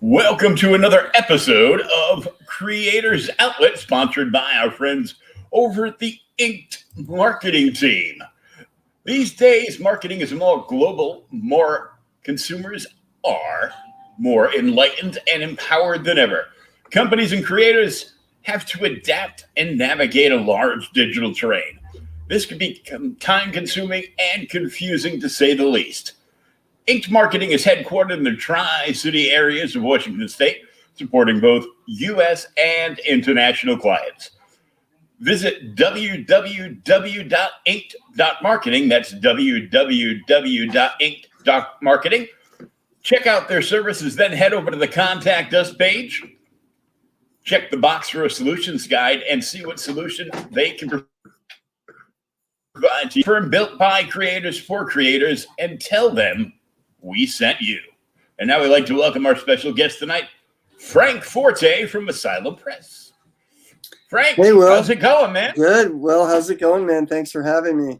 Welcome to another episode of Creators Outlet, sponsored by our friends over at the Inked marketing team. These days, marketing is more global, more consumers are more enlightened and empowered than ever. Companies and creators have to adapt and navigate a large digital terrain. This can become time-consuming and confusing, to say the least. Inked Marketing is headquartered in the Tri-City areas of Washington State, supporting both U.S. and international clients. Visit www.inked.marketing. That's www.inked.marketing. Check out their services, then head over to the Contact Us page. Check the box for a solutions guide and see what solution they can provide to you. Firm built by creators for creators, and tell them we sent you. And now we'd like to welcome our special guest tonight, Frank Forte from Asylum Press. Frank, hey, Will. How's it going, man? Good. Well, how's it going, man? Thanks for having me.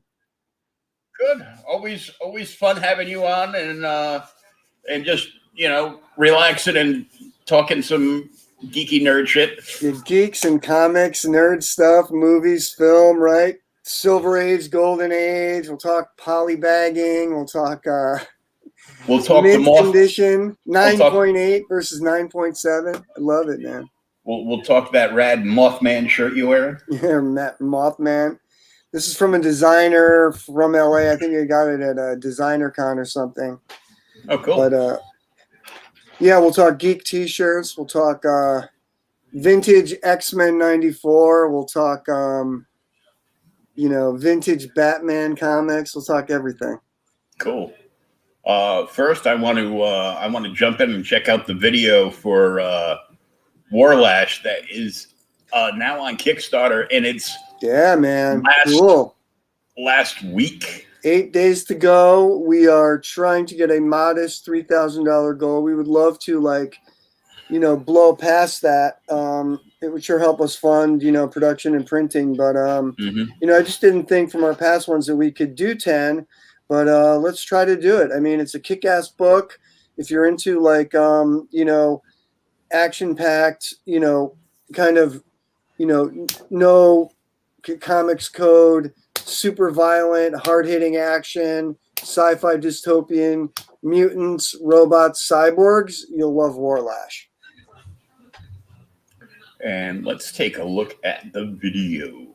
Good. Always fun having you on and just, relaxing and talking some geeky nerd shit. The geeks and comics, nerd stuff, movies, film, right? Silver Age, Golden Age. We'll talk polybagging. We'll talk mint condition, 9.8 versus 9.7. I love it, man. We'll talk that rad Mothman shirt you're wearing. Yeah, Mothman. This is from a designer from LA. I think I got it at a designer con or something. Oh, cool. But yeah, we'll talk geek t-shirts. We'll talk vintage X-Men 94. We'll talk vintage Batman comics. We'll talk everything. Cool. First, I want to jump in and check out the video for Warlash that is now on Kickstarter, and it's cool. Last week. 8 days to go. We are trying to get a modest $3,000 goal. We would love to blow past that. It would sure help us fund production and printing. But I just didn't think from our past ones that we could do 10. But let's try to do it. I mean, it's a kick-ass book. If you're into action-packed, no comics code, super violent, hard-hitting action, sci-fi dystopian, mutants, robots, cyborgs, you'll love Warlash. And let's take a look at the video.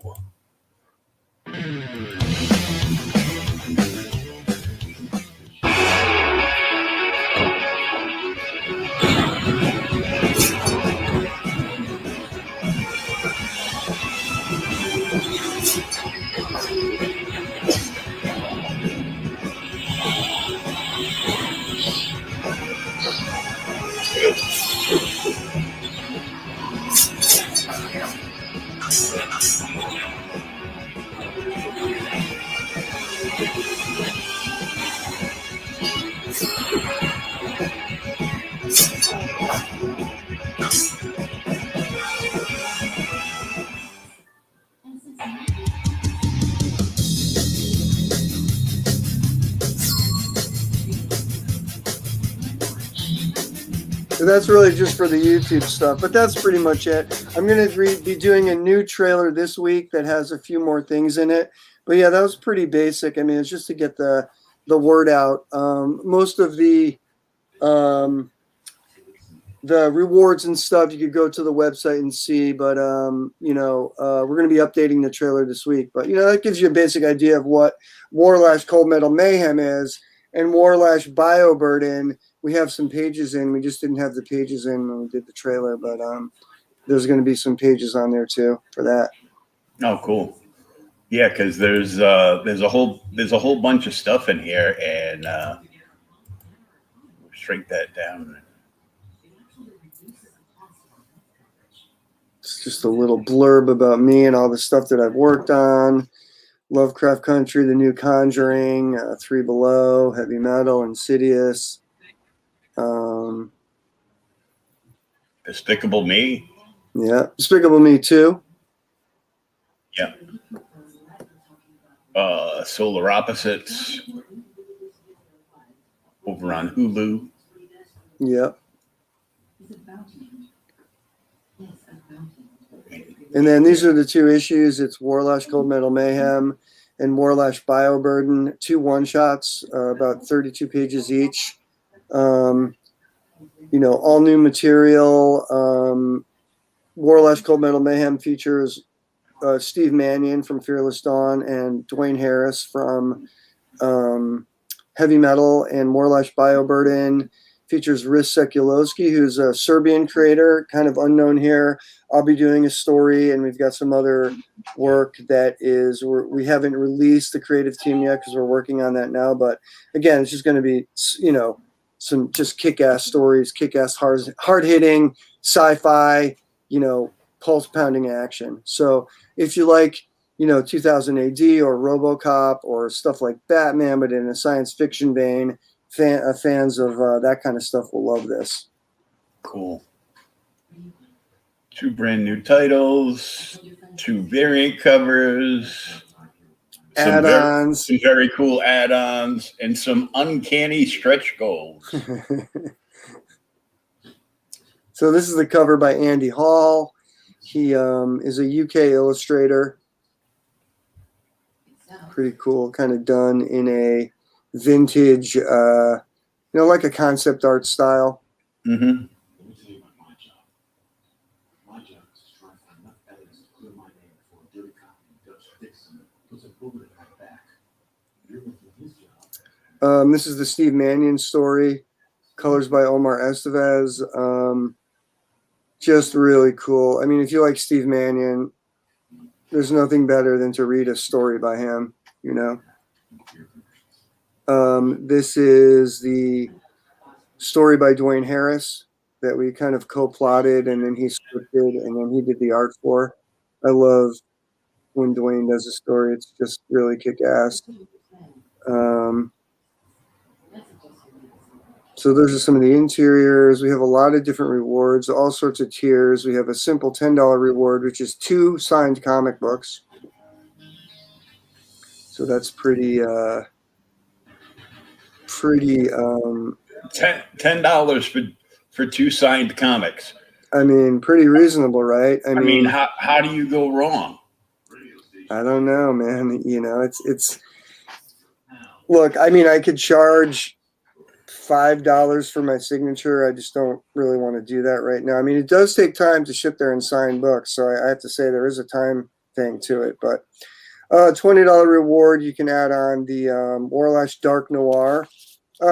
So that's really just for the YouTube stuff, but that's pretty much it. I'm going to be doing a new trailer this week that has a few more things in it. But yeah, that was pretty basic. I mean, it's just to get the word out. Most of the rewards and stuff you could go to the website and see, but we're going to be updating the trailer this week. But that gives you a basic idea of what Warlash Cold Metal Mayhem is, and Warlash BioBurden. We have some pages in. We just didn't have the pages in when we did the trailer, but there's going to be some pages on there too for that. Oh, cool. Yeah, because there's a whole bunch of stuff in here, and we'll shrink that down. It's just a little blurb about me and all the stuff that I've worked on. Lovecraft Country, The New Conjuring, Three Below, Heavy Metal, Insidious. Despicable Me. Yeah, Despicable Me 2. Yeah. Solar Opposites. Over on Hulu. Yep. And then these are the 2 issues. It's Warlash Cold Metal Mayhem and Warlash BioBurden, 2 one-shots, about 32 pages each. All new material. Warlash Cold Metal Mayhem features Steve Mannion from Fearless Dawn and Dwayne Harris from Heavy Metal, and Warlash BioBurden features Riz Sekulowski, who's a Serbian creator, kind of unknown here. I'll be doing a story, and we've got some other work that we haven't released the creative team yet because we're working on that now. But again, it's just going to be, some just kick-ass stories, kick-ass hard-hitting sci-fi, pulse-pounding action. So if you like, 2000 AD or RoboCop or stuff like Batman, but in a science fiction vein, fans of that kind of stuff will love this. Cool. 2 brand new titles, 2 variant covers, add-ons, some very cool add-ons, and some uncanny stretch goals. So this is the cover by Andy Hall. He is a UK illustrator. Pretty cool, kind of done in a vintage, like a concept art style. Mm-hmm. This is the Steve Mannion story, colors by Omar Estevez. Just really cool. I mean, if you like Steve Mannion, there's nothing better than to read a story by him, This is the story by Dwayne Harris that we kind of co-plotted, and then he scripted, and then he did the art for. I love when Dwayne does a story. It's just really kick-ass. So those are some of the interiors. We have a lot of different rewards, all sorts of tiers. We have a simple $10 reward, which is 2 signed comic books. So that's pretty $10 for 2 signed comics. I mean, pretty reasonable, right? I mean, how do you go wrong? I don't know, man. It's look, I mean, I could charge $5 for my signature. I just don't really want to do that right now. I mean, it does take time to ship there and sign books, so I have to say there is a time thing to it. But $20 reward, you can add on the Warlash Dark Noir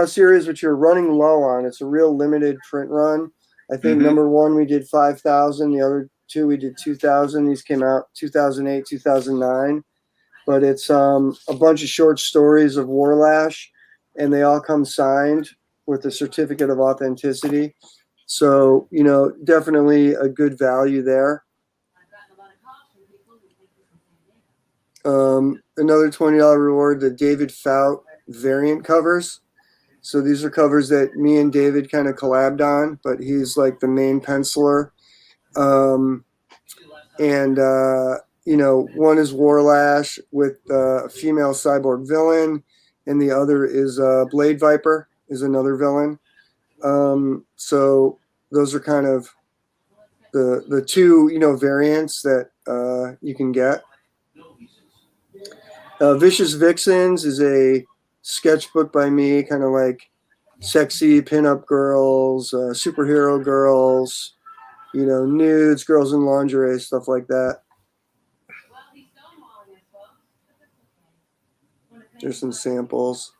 series, which you're running low on. It's a real limited print run. I think number 1 we did 5,000. The other 2 we did 2,000. These came out 2008, 2009. But it's a bunch of short stories of Warlash, and they all come signed with a certificate of authenticity. So, definitely a good value there. Another $20 reward, the David Fout variant covers. So these are covers that me and David kind of collabed on, but he's like the main penciler. One is Warlash with a female cyborg villain, and the other is Blade Viper is another villain. So those are kind of the 2 variants that you can get. Vicious Vixens is a sketchbook by me, kind of like sexy pinup girls, superhero girls, nudes, girls in lingerie, stuff like that. There's some samples.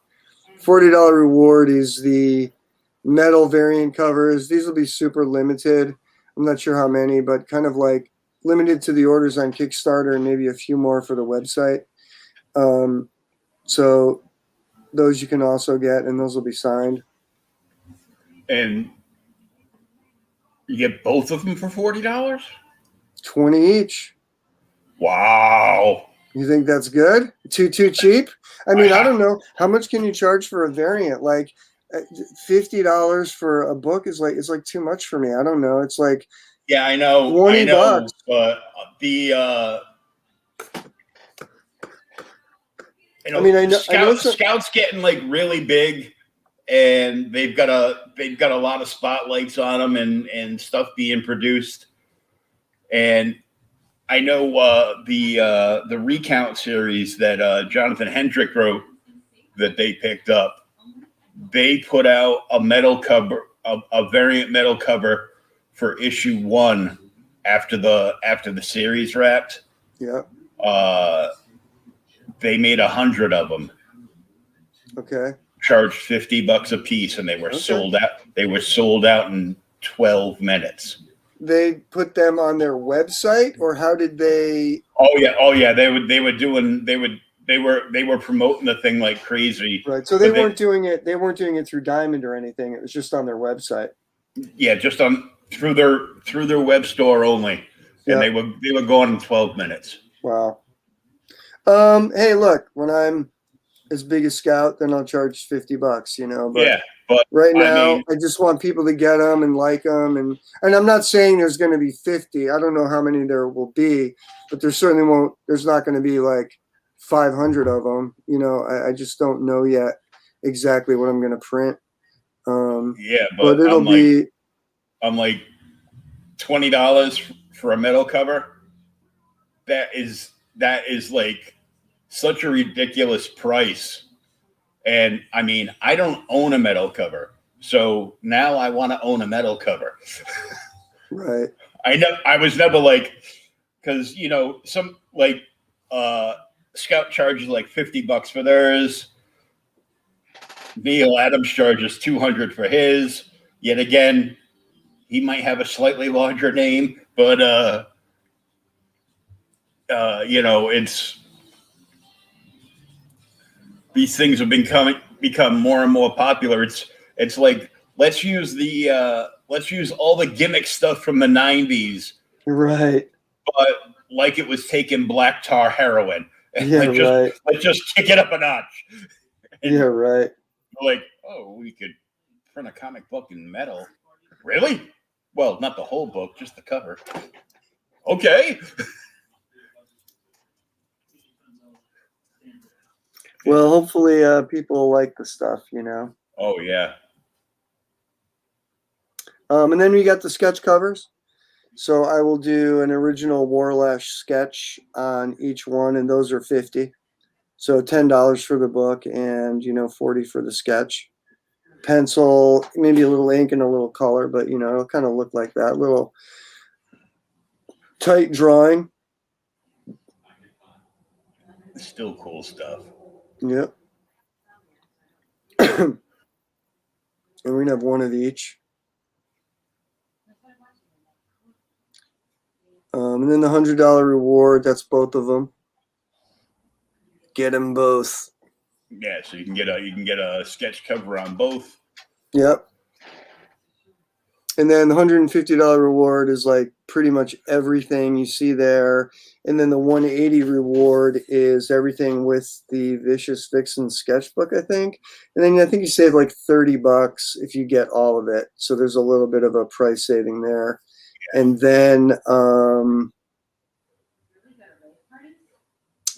$40 reward is the metal variant covers. These will be super limited. I'm not sure how many, but kind of like limited to the orders on Kickstarter and maybe a few more for the website. So those you can also get, and those will be signed. And you get both of them for $40? 20 each. Wow. You think that's good? Too cheap? I mean, I don't know. How much can you charge for a variant? Like $50 for a book is like too much for me. I don't know. It's like, yeah, I know. $20. But the I know Scouts getting like really big and they've got a lot of spotlights on them and stuff being produced. And I know the Recount series that Jonathan Hendrick wrote that they picked up. They put out a metal cover, a variant metal cover for issue 1 after the series wrapped. Yeah. They made 100 of them. Okay. Charged $50 a piece, and they were sold out. They were sold out in 12 minutes. They put them on their website, or how did they? Oh yeah. They were promoting the thing like crazy. Right. So they weren't doing it. They weren't doing it through Diamond or anything. It was just on their website. Yeah, just through their web store only, and they were going in 12 minutes. Wow. Hey, look, when I'm as big as Scout, then I'll charge $50, you know. But yeah, but right now, I just want people to get them and like them, and I'm not saying there's going to be 50. I don't know how many there will be, but there certainly won't. There's not going to be like 500 of them. You know, I just don't know yet exactly what I'm going to print. Yeah, but it'll be. I'm like $20 for a metal cover. That is like such a ridiculous price. And I mean, I don't own a metal cover, so now I want to own a metal cover. Right. I was never like, because you know, some like Scout charges like $50 for theirs. Neil Adams charges $200 for his. Yet again, he might have a slightly larger name, but you know, it's these things have become more and more popular. It's like let's use all the gimmick stuff from the 90s, right? But like it was taking black tar heroin. Yeah, let's just kick it up a notch. And yeah, right. Like, oh, we could print a comic book in metal. Really? Well, not the whole book, just the cover. Okay. Well, hopefully people like the stuff, you know. Oh, yeah. And then we got the sketch covers. So I will do an original Warlash sketch on each one, and those are $50. So $10 for the book and, you know, $40 for the sketch. Pencil, maybe a little ink and a little color, but, you know, it'll kind of look like that. Little tight drawing. Still cool stuff. Yep. And we're going to have one of each. And then the $100 reward, that's both of them. Get them both. Yeah, so you can get a sketch cover on both. Yep. And then the $150 reward is like pretty much everything you see there. And then the $180 reward is everything with the Vicious Vixen sketchbook, I think. And then I think you save like $30 if you get all of it. So there's a little bit of a price saving there. Yeah. And then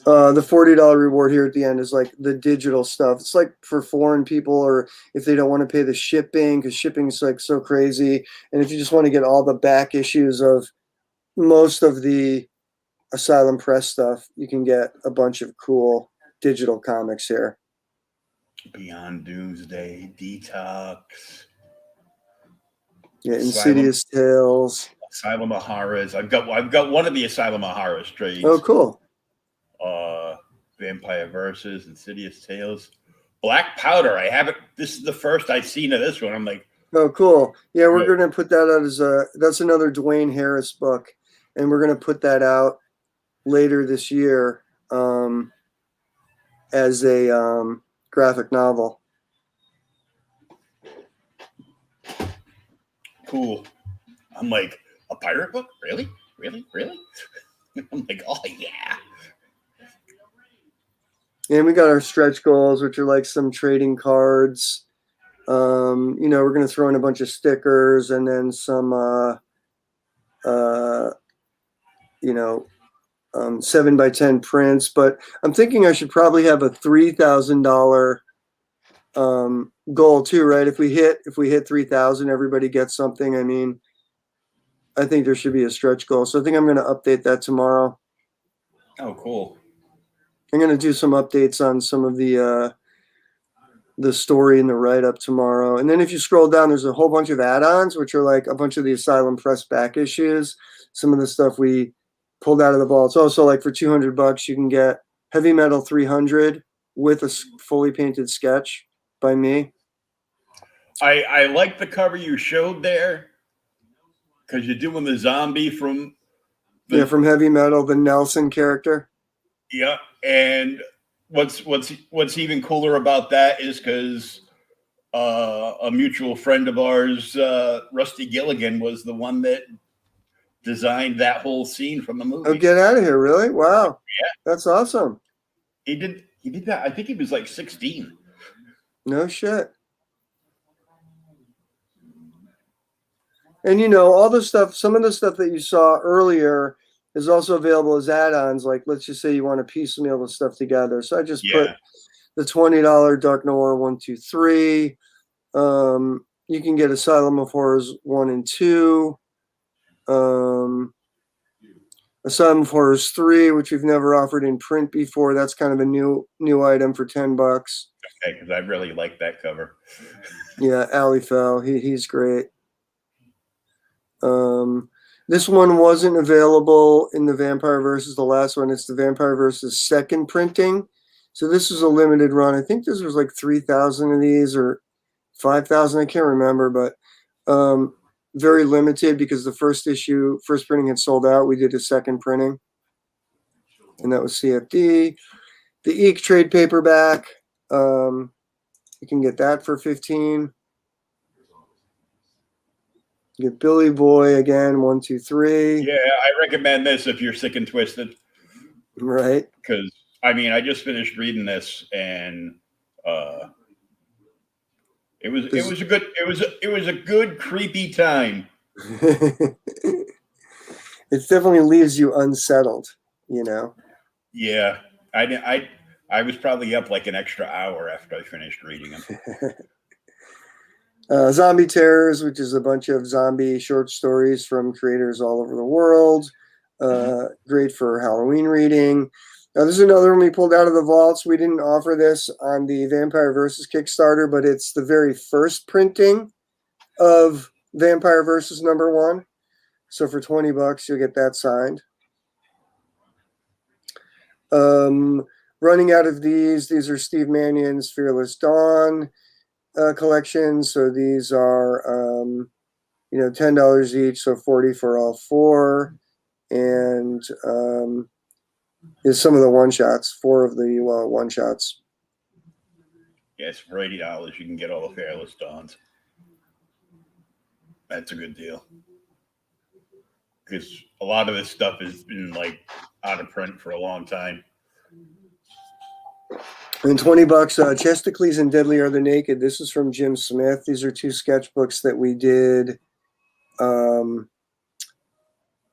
the $40 reward here at the end is like the digital stuff. It's like for foreign people, or if they don't want to pay the shipping, because shipping is like so crazy. And if you just want to get all the back issues of most of the Asylum Press stuff, you can get a bunch of cool digital comics here. Beyond Doomsday, Detox. Yeah, Insidious Tales. Asylum of Horrors. I've got one of the Asylum of Horrors trades. Oh, cool. Vampire Versus, Insidious Tales, Black Powder. I haven't. This is the first I've seen of this one. I'm like, oh, cool. Yeah, we're gonna put that out as that's another Dwayne Harris book, and we're gonna put that out later this year as a graphic novel. Cool. I'm like, a pirate book? Really? I'm like, oh yeah. And we got our stretch goals, which are like some trading cards. You know, we're going to throw in a bunch of stickers and then some, you know, 7x10 prints. But I'm thinking I should probably have a $3,000 goal too, right? If we hit 3,000, everybody gets something. I mean, I think there should be a stretch goal. So I think I'm going to update that tomorrow. Oh, cool. I'm going to do some updates on some of the story and the write-up tomorrow. And then if you scroll down, there's a whole bunch of add-ons, which are like a bunch of the Asylum Press back issues. Some of the stuff we pulled out of the vaults. Also, like for $200, you can get Heavy Metal 300 with a fully painted sketch by me. I like the cover you showed there because you're doing the zombie from from Heavy Metal, the Nelson character. Yeah, and what's even cooler about that is because a mutual friend of ours, Rusty Gilligan, was the one that designed that whole scene from the movie. Oh, get out of here! Really? Wow. Yeah, that's awesome. He did that. I think he was like 16. No shit. And all the stuff, some of the stuff that you saw earlier is also available as add-ons. Like, let's just say you want to piecemeal the stuff together. So I just put the $20 Dark Noir 1, 2, 3. You can get Asylum of Horrors 1 and 2. Asylum of Horrors 3, which we've never offered in print before. That's kind of a new item for $10. Okay, because I really like that cover. Yeah, Ali Fell. He's great. This one wasn't available in the Vampire Versus, the last one. It's the Vampire Versus second printing. So this is a limited run. I think this was like 3,000 of these or 5,000. I can't remember, but very limited because the first printing had sold out. We did a second printing, and that was CFD. The Eek trade paperback, you can get that for $15. Get Billy Boy again, 1, 2, 3. Yeah, I recommend this if you're sick and twisted. Right. Because I mean, I just finished reading this, and it was a good creepy time. It definitely leaves you unsettled, Yeah, I was probably up like an extra hour after I finished reading them. Zombie Terrors, which is a bunch of zombie short stories from creators all over the world. Great for Halloween reading. Now, this is another one we pulled out of the vaults. We didn't offer this on the Vampire Versus Kickstarter, but it's the very first printing of Vampire Versus #1. So for $20, you'll get that signed. Running out of these are Steve Mannion's Fearless Dawn collections. So these are $10 each, so $40 for all 4. And is some of the one shots, 4 of the one shots. Yes, for $80 you can get all the Fearless Dawns. That's a good deal. Because a lot of this stuff has been like out of print for a long time. And $20, Chesticles and Deadly Are the Naked. This is from Jim Smith. These are 2 sketchbooks that we did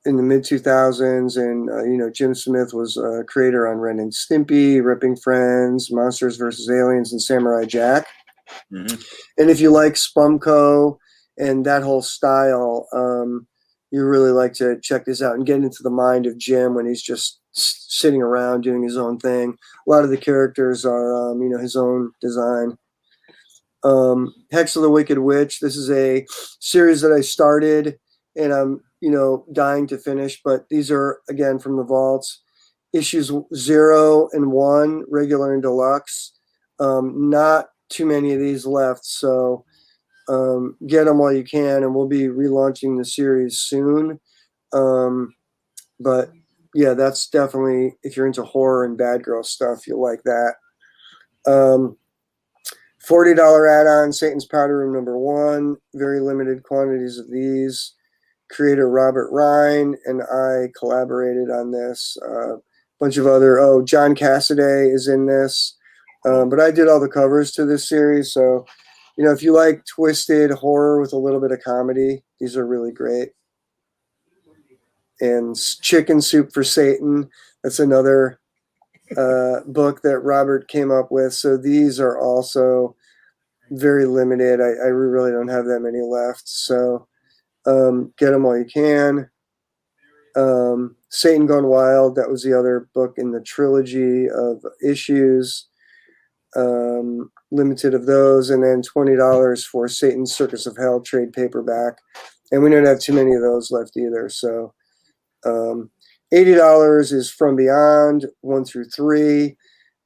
in the mid-2000s. And, Jim Smith was a creator on Ren and Stimpy, Ripping Friends, Monsters vs. Aliens, and Samurai Jack. Mm-hmm. And if you like Spumco and that whole style, you really like to check this out and get into the mind of Jim when he's just sitting around doing his own thing. A lot of the characters are, his own design. Hex of the Wicked Witch. This is a series that I started and I'm, dying to finish, but these are, again, from the vaults. Issues 0 and 1, regular and deluxe. Not too many of these left, so get them while you can, and we'll be relaunching the series soon. But yeah, that's definitely, if you're into horror and bad girl stuff, you'll like that. $40 add-on, Satan's Powder Room #1. Very limited quantities of these. Creator Robert Rhine and I collaborated on this. Bunch of other, John Cassaday is in this. But I did all the covers to this series. So, if you like twisted horror with a little bit of comedy, these are really great. And Chicken Soup for Satan. That's another book that Robert came up with. So these are also very limited. I really don't have that many left. So get them while you can. Satan Gone Wild, that was the other book in the trilogy of issues. Limited of those, and then $20 for Satan's Circus of Hell trade paperback. And we don't have too many of those left either. So $80 is From Beyond 1 through 3.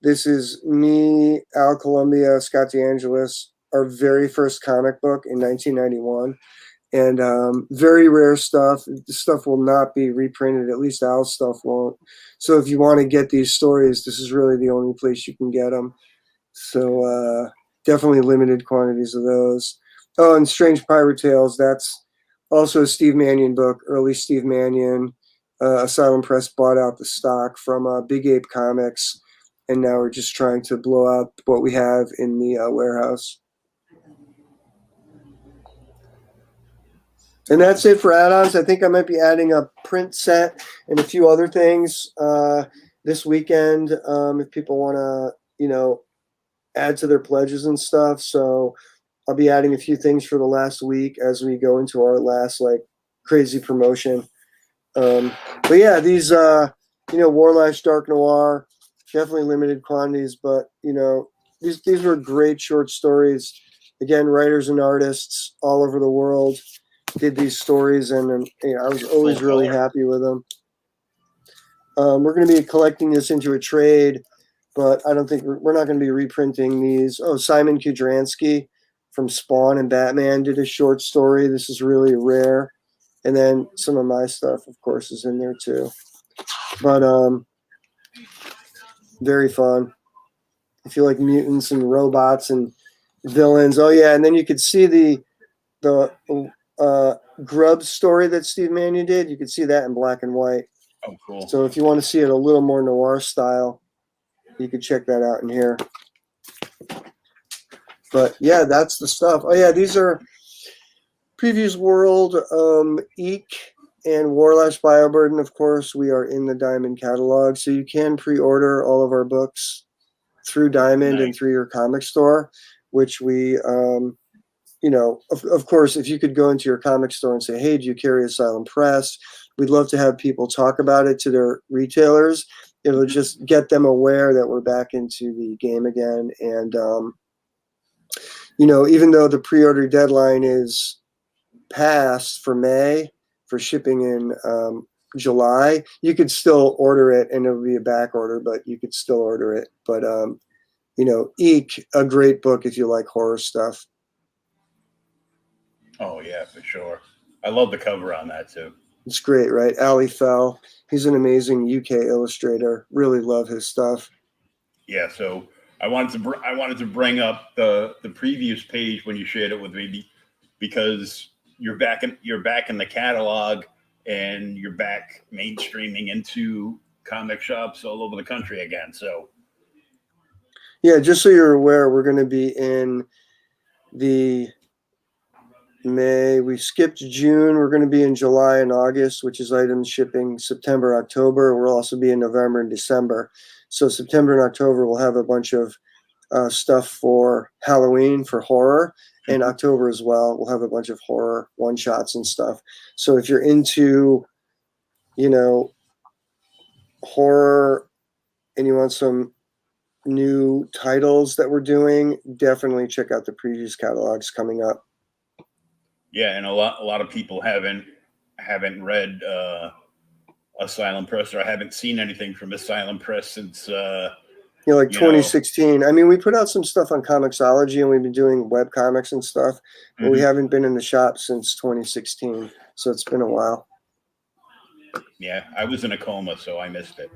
This is me, Al Columbia, Scott DeAngelis, our very first comic book in 1991. And very rare stuff. This stuff will not be reprinted. At least Al's stuff won't. So if you want to get these stories, this is really the only place you can get them. So definitely limited quantities of those. Oh, and Strange Pirate Tales. That's also a Steve Mannion book. Early Steve Mannion. Asylum Press bought out the stock from Big Ape Comics, and now we're just trying to blow out what we have in the warehouse. And that's it for add-ons. I think I might be adding a print set and a few other things this weekend if people want to, add to their pledges and stuff. So I'll be adding a few things for the last week as we go into our last crazy promotion. But yeah, these Warlash Dark Noir, definitely limited quantities, but these were great short stories. Again, writers and artists all over the world did these stories, and I was always really happy with them. We're going to be collecting this into a trade, but I don't think we're not going to be reprinting these. Oh, Simon Kudransky from Spawn and Batman did a short story. This is really rare. And then some of my stuff, of course, is in there too. But very fun. If you like mutants and robots and villains. Oh yeah, and then you could see the Grubbs story that Steve Mannion did. You could see that in black and white. Oh, cool. So if you want to see it a little more noir style, you could check that out in here. But yeah, that's the stuff. Oh yeah, these are Previews World, Eek, and Warlash BioBurden. Of course, we are in the Diamond catalog, so you can pre-order all of our books through Diamond and through your comic store, which we, of course, if you could go into your comic store and say, hey, do you carry Asylum Press? We'd love to have people talk about it to their retailers. It'll just get them aware that we're back into the game again. And, even though the pre-order deadline is passed for May for shipping in July, you could still order it, and it'll be a back order, but you could still order it. But, Eek, a great book if you like horror stuff. Oh, yeah, for sure. I love the cover on that, too. It's great, right? Ali Fell. He's an amazing UK illustrator. Really love his stuff. Yeah, so I wanted to bring up the previous page when you shared it with me, because you're back in the catalog, and you're back mainstreaming into comic shops all over the country again. So yeah, just so you're aware, we're going to be in the May. We skipped June. We're going to be in July and August, which is items shipping September, October. We'll also be in November and December. So September and October, we'll have a bunch of stuff for Halloween, for horror, and October as well. We'll have a bunch of horror one-shots and stuff. So if you're into, horror and you want some new titles that we're doing, definitely check out the previous catalogs coming up. Yeah, and a lot of people haven't read Asylum Press, or I haven't seen anything from Asylum Press since 2016. I mean, we put out some stuff on Comixology, and we've been doing web comics and stuff, but we haven't been in the shop since 2016. So it's been a while. Yeah, I was in a coma, so I missed it,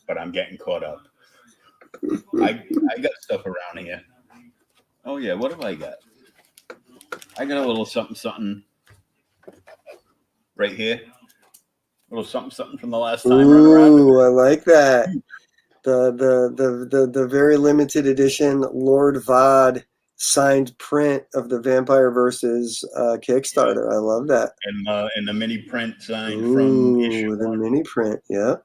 but I'm getting caught up. I got stuff around here. Oh yeah, what have I got? I got a little something right here. A little something from the last time. Ooh, I like that. The very limited edition Lord Vod signed print of the Vampire Versus Kickstarter. I love that. And the mini print signed from issue the 1. mini print, yeah.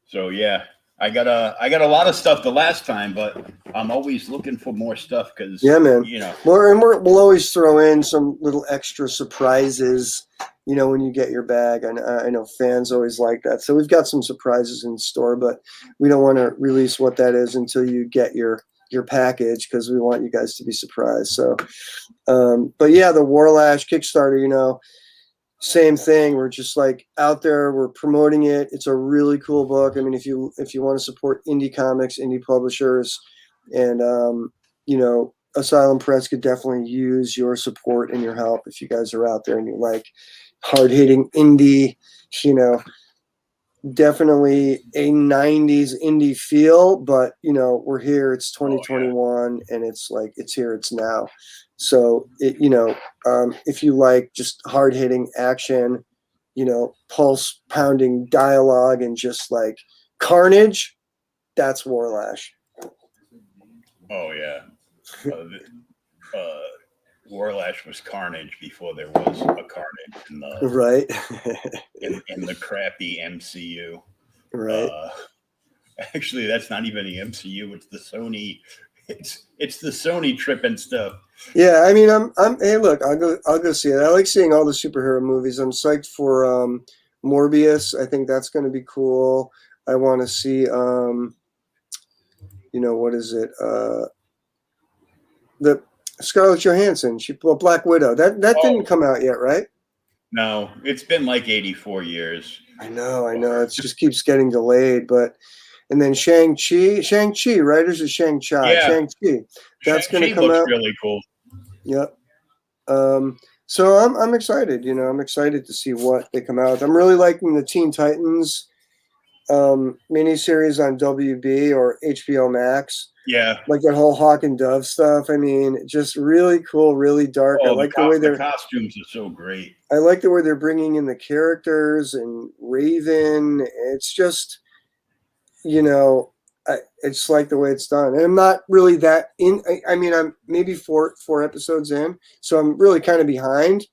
So yeah, I got a lot of stuff the last time, but I'm always looking for more stuff because yeah, man, you know. we'll always throw in some little extra surprises, you know, when you get your bag. And I know fans always like that, so we've got some surprises in store, but we don't want to release what that is until you get your package, because we want you guys to be surprised. So, but yeah, the Warlash Kickstarter, you know. Same thing. We're just like out there. We're promoting it. It's a really cool book. I mean, if you want to support indie comics, indie publishers, and you know, Asylum Press could definitely use your support and your help if you guys are out there and you like hard hitting indie. You know, definitely a 90s indie feel, but you know, we're here. It's 2021, and it's like it's here. It's now. So it, you know, if you like just hard hitting action, you know, pulse pounding dialogue and just like carnage, that's Warlash. Oh yeah, Warlash was carnage before there was a carnage in the right in the crappy MCU. Right. Actually, that's not even the MCU. It's the Sony. It's the Sony tripping stuff. Yeah, I mean, hey, look, I'll go see it. I like seeing all the superhero movies. I'm psyched for Morbius. I think that's going to be cool. I want to see, you know, what is it? The Scarlett Johansson. Black Widow. That didn't come out yet, right? No, it's been like 84 years. I know. It just keeps getting delayed, but. And then Shang-Chi, right? Or is it Shang-Chi? Yeah. Shang-Chi. That's going to come looks out. Really cool. Yep. So I'm excited. You know, I'm excited to see what they come out with. I'm really liking the Teen Titans miniseries on WB or HBO Max. Yeah. Like that whole Hawk and Dove stuff. I mean, just really cool, really dark. I like the way the costumes are so great. I like the way they're bringing in the characters and Raven. It's just, you know, it's like the way it's done. And I'm not really that in. I mean, I'm maybe four episodes in, so I'm really kind of behind.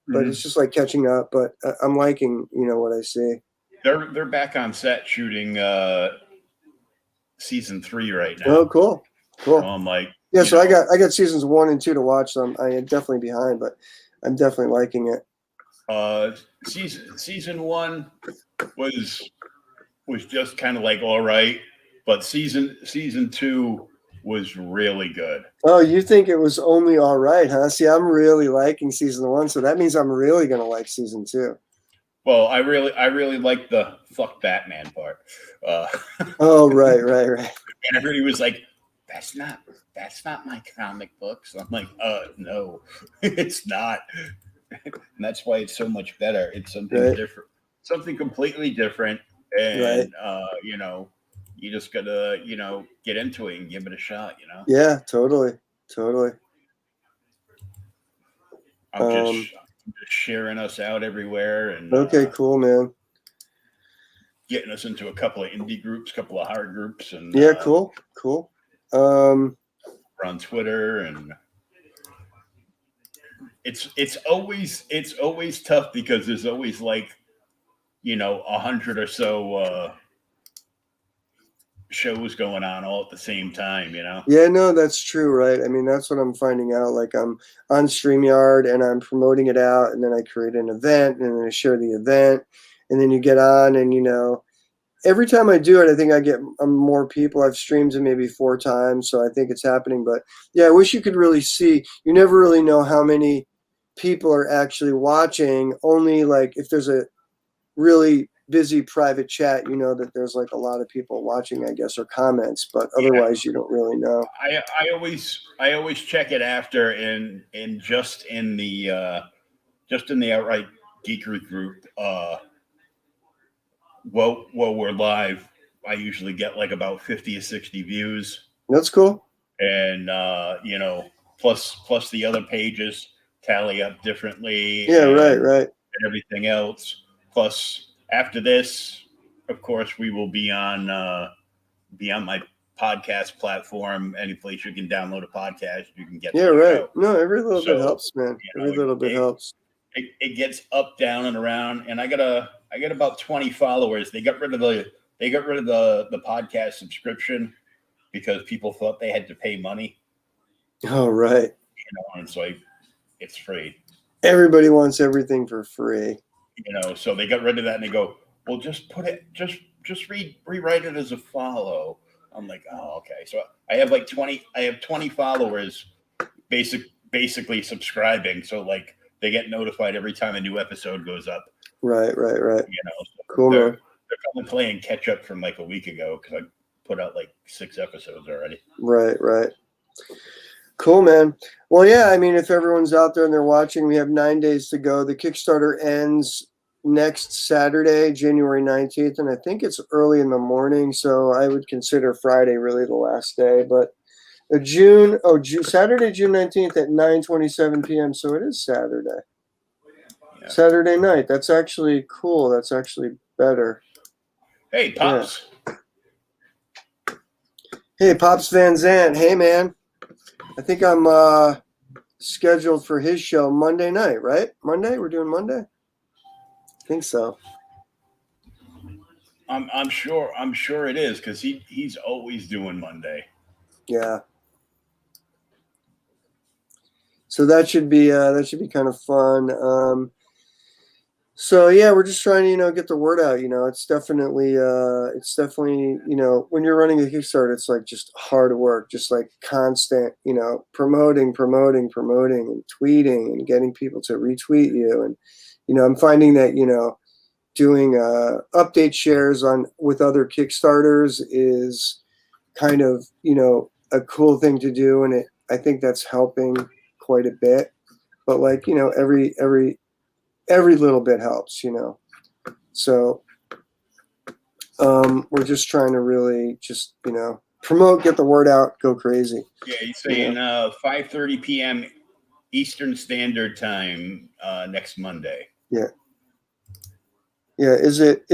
But it's just like catching up. But I'm liking, you know, what I see. They're back on set shooting season 3 right now. Oh, cool. So I'm like, yeah. So I got seasons 1 and 2 to watch. So I am definitely behind, but I'm definitely liking it. Season 1 was just kind of like all right, but season 2 was really good. Oh, you think it was only all right, huh? See, I'm really liking season 1, so that means I'm really gonna like season 2. Well, I really like the fuck Batman part. Oh, right. And everybody was like, that's not my comic books. I'm like, no, it's not. And that's why it's so much better. It's something different, something completely different. And you know, you just gotta, you know, get into it and give it a shot, you know. Yeah, totally. I'm just sharing us out everywhere, and okay, cool, man. Getting us into a couple of indie groups, couple of hard groups, and yeah, cool. We're on Twitter, and it's always tough because there's always like, you know, 100 or so shows going on all at the same time, you know? Yeah, no, that's true, right? I mean, that's what I'm finding out. Like, I'm on StreamYard and I'm promoting it out, and then I create an event, and then I share the event, and then you get on, and, you know, every time I do it, I think I get more people. I've streamed it maybe 4 times, so I think it's happening. But, yeah, I wish you could really see. You never really know how many people are actually watching. Only, like, if there's a really busy private chat, you know that there's like a lot of people watching, I guess, or comments, but otherwise you don't really know. I always check it after and just in the outright geekery group. Well, we're live. I usually get like about 50 or 60 views. That's cool. And you know, plus the other pages tally up differently. Yeah, right. And everything else. Plus, after this, of course, we will be on my podcast platform. Any place you can download a podcast, you can get. Yeah, right. Show. No, every little bit helps, man. Every little bit helps. It gets up, down, and around. And I got about 20 followers. They got rid of they got rid of the podcast subscription because people thought they had to pay money. Oh, right. And it's like, it's free. Everybody wants everything for free. So they got rid of that and they go, well, just put it, just rewrite it as a follow. I'm like, oh, okay. So I have like 20 followers basically subscribing. So like they get notified every time a new episode goes up. Right. So Cool, man. They're probably playing catch up from like a week ago because I put out like 6 episodes already. Right. Cool, man. Well, yeah, I mean, if everyone's out there and they're watching, we have 9 days to go. The Kickstarter ends next Saturday, January 19th, and I think it's early in the morning, so I would consider Friday really the last day. But Saturday, June 19th at 9:27 p.m., so it is Saturday. Yeah. Saturday night. That's actually cool. That's actually better. Hey, Pops. Yeah. Hey, Pops Van Zandt. Hey, man. I think I'm scheduled for his show Monday night, right? Monday? We're doing Monday? I think so. I'm sure it is because he's always doing Monday. Yeah. So that should be kind of fun. So yeah, we're just trying to get the word out. It's definitely when you're running a Kickstarter, it's like just hard work, just like constant promoting and tweeting and getting people to retweet you. And I'm finding that doing update shares with other Kickstarters is kind of a cool thing to do, and I think that's helping quite a bit. But like every little bit helps, So we're just trying to really just, promote, get the word out, go crazy. Yeah, he's saying 5:30 p.m. Eastern Standard Time next Monday. Yeah. Yeah, is it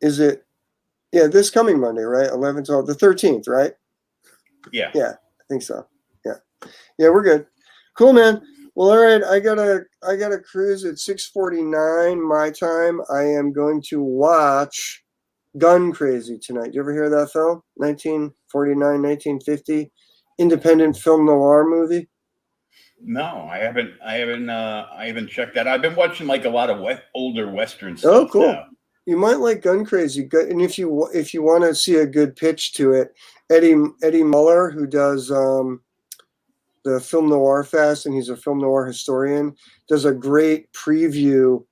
this coming Monday, right? 11th, the 13th, right? Yeah. Yeah, I think so. Yeah. Yeah, we're good. Cool, man. Well, all right. I gotta cruise at 6:49 my time. I am going to watch Gun Crazy tonight. You ever hear that film? 1949, 1950 independent film noir movie. No, I haven't checked that. I've been watching like a lot of older Western stuff. Oh, cool. Now. You might like Gun Crazy. And if you want to see a good pitch to it, Eddie Muller, who does the Film Noir Fest, and he's a film noir historian, does a great preview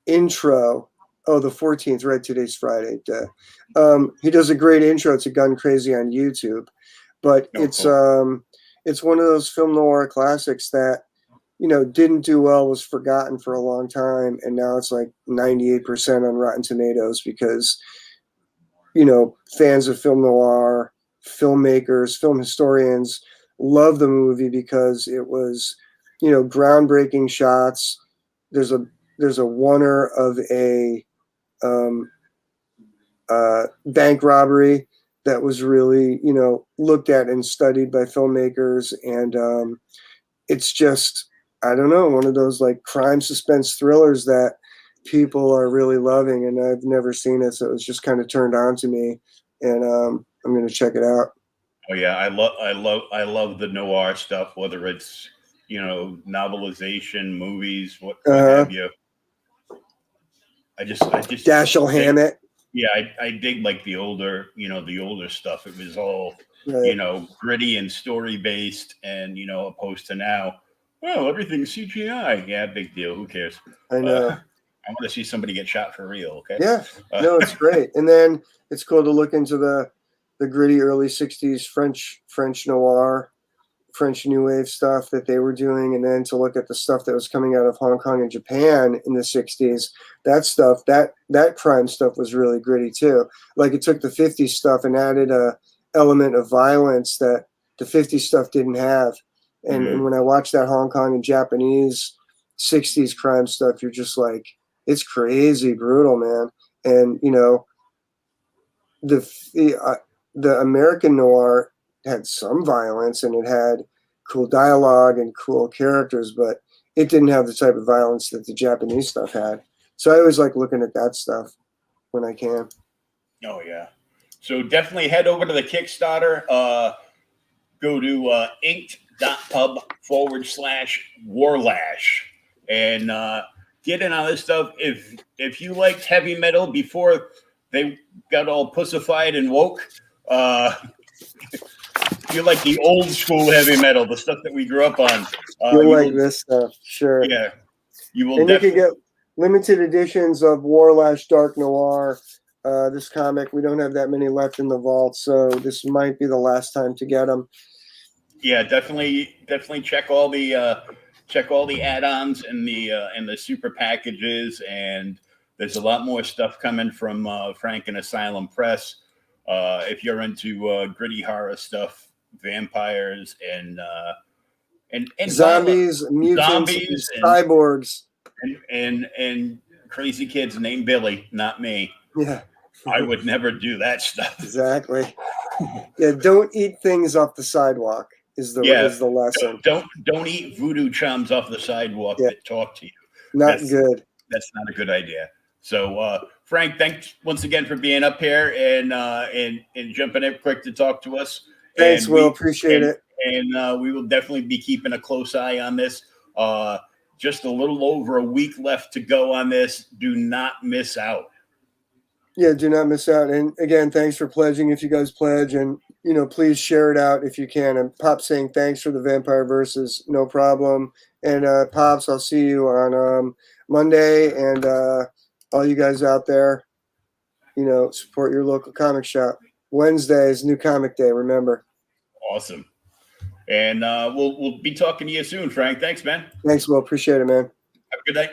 intro. Oh, the 14th, right? Today's Friday. He does a great intro to Gun Crazy on YouTube, but it's one of those film noir classics that didn't do well, was forgotten for a long time, and now it's like 98% on Rotten Tomatoes because fans of film noir, filmmakers, film historians love the movie because it was groundbreaking shots. There's a oneer of a bank robbery that was really looked at and studied by filmmakers, and it's just, I don't know, one of those like crime suspense thrillers that people are really loving, and I've never seen it, so it was just kind of turned on to me, and I'm going to check it out. Oh yeah, I love the noir stuff, whether it's novelization, movies, what have you. I just Dashiell Hammett. Yeah, I dig like the older stuff. It was all gritty and story based, and opposed to now, well, everything's CGI. Yeah, big deal. Who cares? I know. I want to see somebody get shot for real. Okay. Yeah. No, it's great. And then it's cool to look into the gritty early 60s French noir, French New Wave stuff that they were doing, and then to look at the stuff that was coming out of Hong Kong and Japan in the 60s. That stuff, that crime stuff was really gritty too. Like it took the 50s stuff and added a element of violence that the 50s stuff didn't have. And when I watch that Hong Kong and Japanese 60s crime stuff, you're just like, it's crazy brutal, man. And the American noir had some violence and it had cool dialogue and cool characters, but it didn't have the type of violence that the Japanese stuff had. So I always like looking at that stuff when I can. Oh yeah. So definitely head over to the Kickstarter. Go to inked.pub/Warlash and get in on this stuff. If you liked heavy metal before they got all pussified and woke, if you like the old school heavy metal, the stuff that we grew up on, You'll like this stuff, sure. Yeah, you will. And you can get limited editions of Warlash Dark Noir. This comic, we don't have that many left in the vault, so this might be the last time to get them. Yeah, definitely check all the add-ons and the super packages, and there's a lot more stuff coming from Frank and Asylum Press. If you're into gritty horror stuff, vampires and zombies, mutants, zombies, cyborgs, and crazy kids named Billy, not me. Yeah. I would never do that stuff. Exactly. Yeah, don't eat things off the sidewalk is the lesson. Don't eat voodoo chums off the sidewalk that talk to you. That's good. That's not a good idea. So Frank, thanks once again for being up here and jumping in quick to talk to us. Thanks, Will. Appreciate it. And we will definitely be keeping a close eye on this. Just a little over a week left to go on this. Do not miss out. Yeah, do not miss out. And again, thanks for pledging if you guys pledge. And, please share it out if you can. And Pop saying thanks for the Vampire Versus. No problem. And Pops, I'll see you on Monday. And all you guys out there, support your local comic shop. Wednesday is New Comic Day, remember. Awesome. And we'll be talking to you soon, Frank. Thanks, man. Thanks, Will. Appreciate it, man. Have a good night.